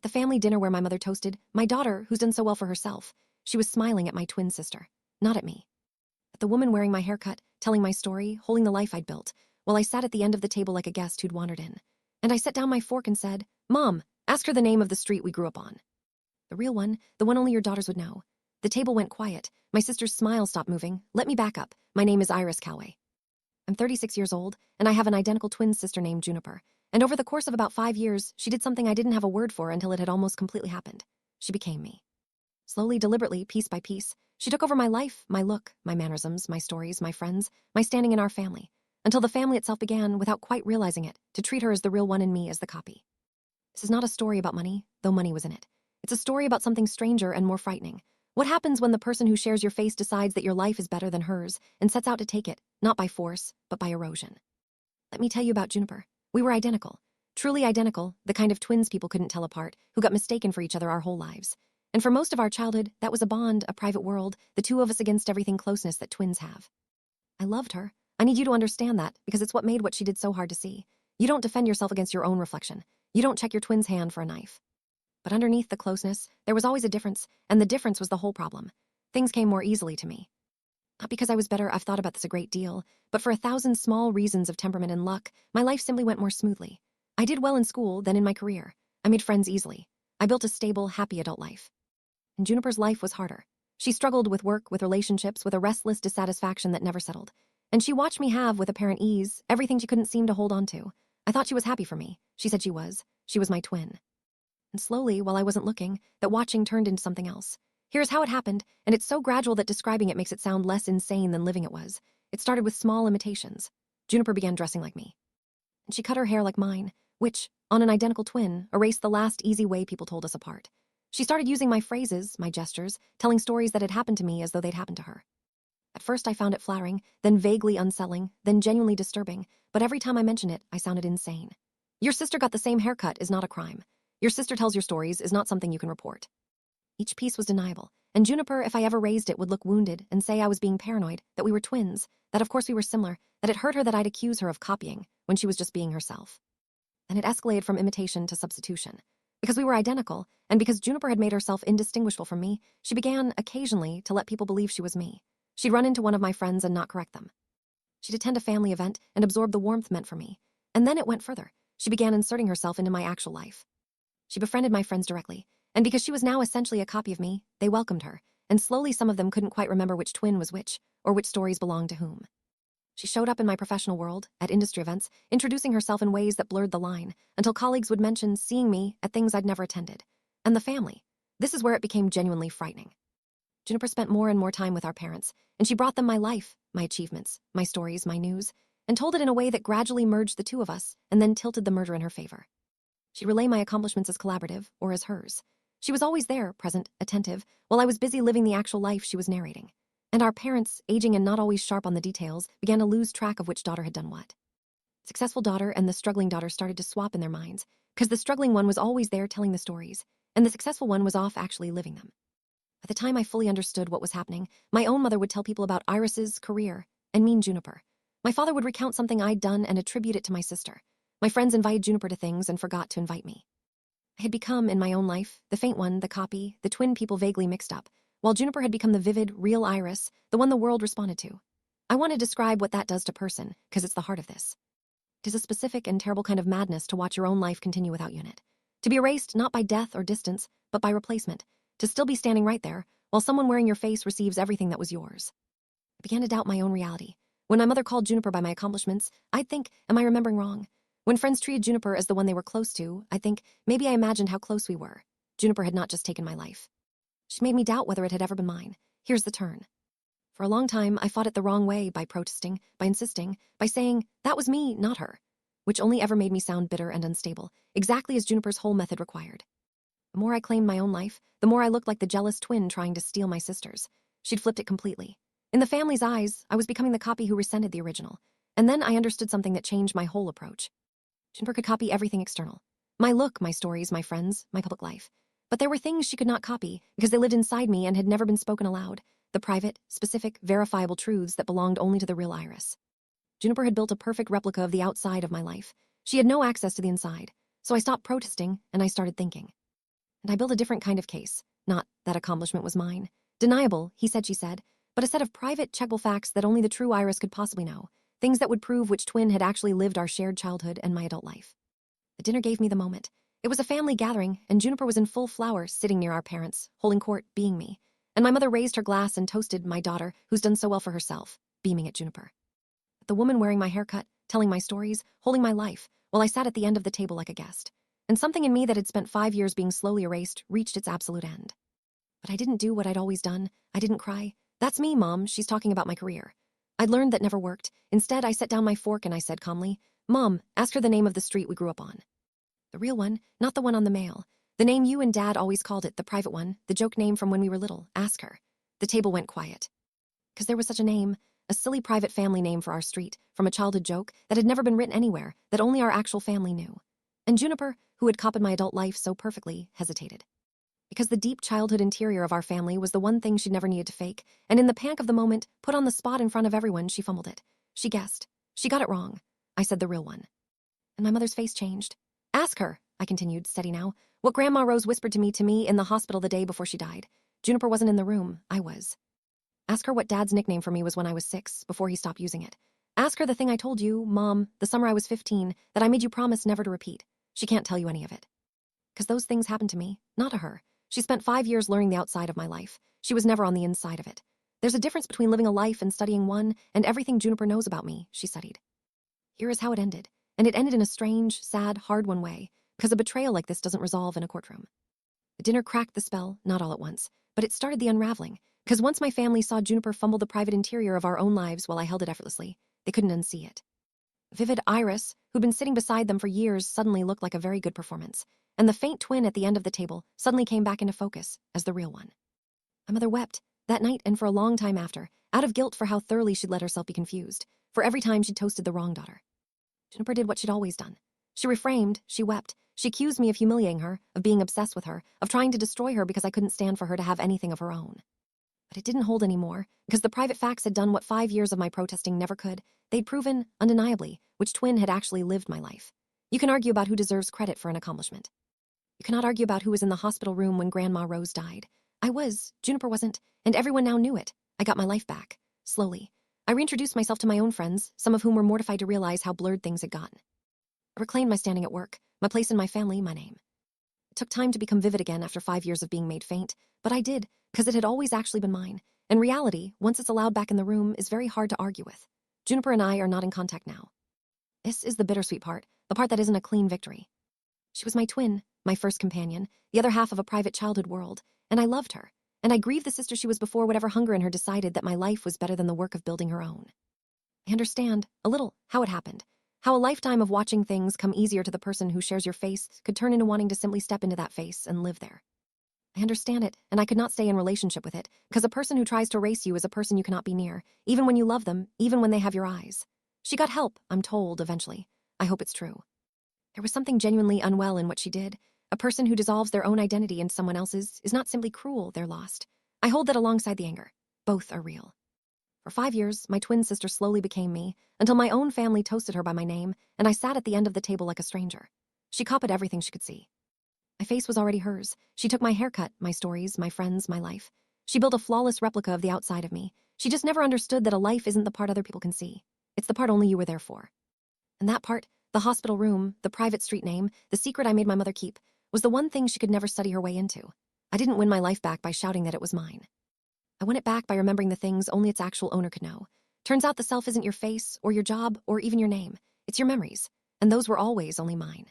the family dinner where my mother toasted my daughter who's done so well for herself, she was smiling at my twin sister, not at me. At the woman wearing my haircut, telling my story, holding the life I'd built, while I sat at the end of the table like a guest who'd wandered in. And I set down my fork and said, "Mom, ask her the name of the street we grew up on." The real one, the one only your daughters would know. The table went quiet. My sister's smile stopped moving. "Let me back up. My name is Iris Calloway. I'm 36 years old, and I have an identical twin sister named Juniper. And over the course of about 5 years, she did something I didn't have a word for until it had almost completely happened. She became me. Slowly, deliberately, piece by piece, she took over my life, my look, my mannerisms, my stories, my friends, my standing in our family, until the family itself began, without quite realizing it, to treat her as the real one and me as the copy. This is not a story about money, though money was in it. It's a story about something stranger and more frightening. What happens when the person who shares your face decides that your life is better than hers and sets out to take it, not by force, but by erosion? Let me tell you about Juniper. We were identical. Truly identical, the kind of twins people couldn't tell apart, who got mistaken for each other our whole lives. And for most of our childhood, that was a bond, a private world, the two of us against everything closeness that twins have. I loved her. I need you to understand that, because it's what made what she did so hard to see. You don't defend yourself against your own reflection. You don't check your twin's hand for a knife. But underneath the closeness, there was always a difference, and the difference was the whole problem. Things came more easily to me. Not because I was better, I've thought about this a great deal, but for 1,000 small reasons of temperament and luck, my life simply went more smoothly. I did well in school, then in my career. I made friends easily. I built a stable, happy adult life. And Juniper's life was harder. She struggled with work, with relationships, with a restless dissatisfaction that never settled. And she watched me have, with apparent ease, everything she couldn't seem to hold on to. I thought she was happy for me. She said she was. She was my twin. And slowly, while I wasn't looking, that watching turned into something else. Here's how it happened, and it's so gradual that describing it makes it sound less insane than living it was. It started with small imitations. Juniper began dressing like me. And she cut her hair like mine, which, on an identical twin, erased the last easy way people told us apart. She started using my phrases, my gestures, telling stories that had happened to me as though they'd happened to her. At first I found it flattering, then vaguely unsettling, then genuinely disturbing, but every time I mentioned it, I sounded insane. Your sister got the same haircut is not a crime. Your sister tells your stories is not something you can report. Each piece was deniable, and Juniper, if I ever raised it, would look wounded and say I was being paranoid, that we were twins, that of course we were similar, that it hurt her that I'd accuse her of copying, when she was just being herself. And it escalated from imitation to substitution. Because we were identical, and because Juniper had made herself indistinguishable from me, she began, occasionally, to let people believe she was me. She'd run into one of my friends and not correct them. She'd attend a family event and absorb the warmth meant for me. And then it went further. She began inserting herself into my actual life. She befriended my friends directly, and because she was now essentially a copy of me, they welcomed her, and slowly some of them couldn't quite remember which twin was which, or which stories belonged to whom. She showed up in my professional world, at industry events, introducing herself in ways that blurred the line, until colleagues would mention seeing me at things I'd never attended. And the family. This is where it became genuinely frightening. Juniper spent more and more time with our parents, and she brought them my life, my achievements, my stories, my news, and told it in a way that gradually merged the two of us, and then tilted the merger in her favor. She'd relay my accomplishments as collaborative, or as hers. She was always there, present, attentive, while I was busy living the actual life she was narrating. And our parents, aging and not always sharp on the details, began to lose track of which daughter had done what. Successful daughter and the struggling daughter started to swap in their minds, because the struggling one was always there telling the stories, and the successful one was off actually living them. At the time I fully understood what was happening, my own mother would tell people about Iris's career, and mean Juniper. My father would recount something I'd done and attribute it to my sister. My friends invited Juniper to things and forgot to invite me. I had become, in my own life, the faint one, the copy, the twin people vaguely mixed up, while Juniper had become the vivid, real Iris, the one the world responded to. I want to describe what that does to person, because it's the heart of this. It is a specific and terrible kind of madness to watch your own life continue without you in it. To be erased not by death or distance, but by replacement. To still be standing right there, while someone wearing your face receives everything that was yours. I began to doubt my own reality. When my mother called Juniper by my accomplishments, I'd think, am I remembering wrong? When friends treated Juniper as the one they were close to, I'd think, maybe I imagined how close we were. Juniper had not just taken my life. She made me doubt whether it had ever been mine. Here's the turn. For a long time, I fought it the wrong way by protesting, by insisting, by saying, that was me, not her, which only ever made me sound bitter and unstable, exactly as Juniper's whole method required. The more I claimed my own life, the more I looked like the jealous twin trying to steal my sister's. She'd flipped it completely. In the family's eyes, I was becoming the copy who resented the original. And then I understood something that changed my whole approach. Juniper could copy everything external. My look, my stories, my friends, my public life. But there were things she could not copy because they lived inside me and had never been spoken aloud. The private, specific, verifiable truths that belonged only to the real Iris. Juniper had built a perfect replica of the outside of my life. She had no access to the inside. So I stopped protesting and I started thinking. And I built a different kind of case. Not that accomplishment was mine. Deniable, he said, she said, but a set of private, checkable facts that only the true Iris could possibly know. Things that would prove which twin had actually lived our shared childhood and my adult life. The dinner gave me the moment. It was a family gathering, and Juniper was in full flower, sitting near our parents, holding court, being me. And my mother raised her glass and toasted my daughter, who's done so well for herself, beaming at Juniper. The woman wearing my haircut, telling my stories, holding my life, while I sat at the end of the table like a guest. And something in me that had spent 5 years being slowly erased reached its absolute end. But I didn't do what I'd always done. I didn't cry. That's me, Mom. She's talking about my career. I'd learned that never worked. Instead, I set down my fork and I said calmly, Mom, ask her the name of the street we grew up on. The real one, not the one on the mail. The name you and Dad always called it, the private one, the joke name from when we were little. Ask her. The table went quiet. Because there was such a name, a silly private family name for our street, from a childhood joke that had never been written anywhere, that only our actual family knew. And Juniper, who had copied my adult life so perfectly, hesitated. Because the deep childhood interior of our family was the one thing she'd never needed to fake, and in the panic of the moment, put on the spot in front of everyone, she fumbled it. She guessed. She got it wrong. I said the real one. And my mother's face changed. Ask her, I continued, steady now, what Grandma Rose whispered to me in the hospital the day before she died. Juniper wasn't in the room. I was. Ask her what Dad's nickname for me was when I was 6, before he stopped using it. Ask her the thing I told you, Mom, the summer I was 15, that I made you promise never to repeat. She can't tell you any of it. Because those things happened to me, not to her. She spent 5 years learning the outside of my life. She was never on the inside of it. There's a difference between living a life and studying one, and everything Juniper knows about me, she studied. Here is how it ended. And it ended in a strange, sad, hard-won way, because a betrayal like this doesn't resolve in a courtroom. The dinner cracked the spell, not all at once, but it started the unraveling, because once my family saw Juniper fumble the private interior of our own lives while I held it effortlessly, they couldn't unsee it. Vivid Iris, who'd been sitting beside them for years, suddenly looked like a very good performance, and the faint twin at the end of the table suddenly came back into focus as the real one. My mother wept, that night and for a long time after, out of guilt for how thoroughly she'd let herself be confused, for every time she'd toasted the wrong daughter. Juniper did what she'd always done. She reframed, she wept, she accused me of humiliating her, of being obsessed with her, of trying to destroy her because I couldn't stand for her to have anything of her own. But it didn't hold anymore, because the private facts had done what 5 years of my protesting never could. They'd proven, undeniably, which twin had actually lived my life. You can argue about who deserves credit for an accomplishment. You cannot argue about who was in the hospital room when Grandma Rose died. I was, Juniper wasn't, and everyone now knew it. I got my life back, slowly. I reintroduced myself to my own friends, some of whom were mortified to realize how blurred things had gotten. I reclaimed my standing at work, my place in my family, my name. It took time to become vivid again after 5 years of being made faint, but I did, because it had always actually been mine. And reality, once it's allowed back in the room, is very hard to argue with. Juniper and I are not in contact now. This is the bittersweet part, the part that isn't a clean victory. She was my twin, my first companion, the other half of a private childhood world, and I loved her. And I grieved the sister she was before whatever hunger in her decided that my life was better than the work of building her own. I understand, a little, how it happened. How a lifetime of watching things come easier to the person who shares your face could turn into wanting to simply step into that face and live there. I understand it, and I could not stay in relationship with it, because a person who tries to erase you is a person you cannot be near, even when you love them, even when they have your eyes. She got help, I'm told, eventually. I hope it's true. There was something genuinely unwell in what she did. A person who dissolves their own identity into someone else's is not simply cruel, they're lost. I hold that alongside the anger. Both are real. For 5 years, my twin sister slowly became me, until my own family toasted her by my name, and I sat at the end of the table like a stranger. She copied everything she could see. My face was already hers. She took my haircut, my stories, my friends, my life. She built a flawless replica of the outside of me. She just never understood that a life isn't the part other people can see. It's the part only you were there for. And that part, the hospital room, the private street name, the secret I made my mother keep, was the one thing she could never study her way into. I didn't win my life back by shouting that it was mine. I won it back by remembering the things only its actual owner could know. Turns out the self isn't your face, or your job, or even your name. It's your memories, and those were always only mine.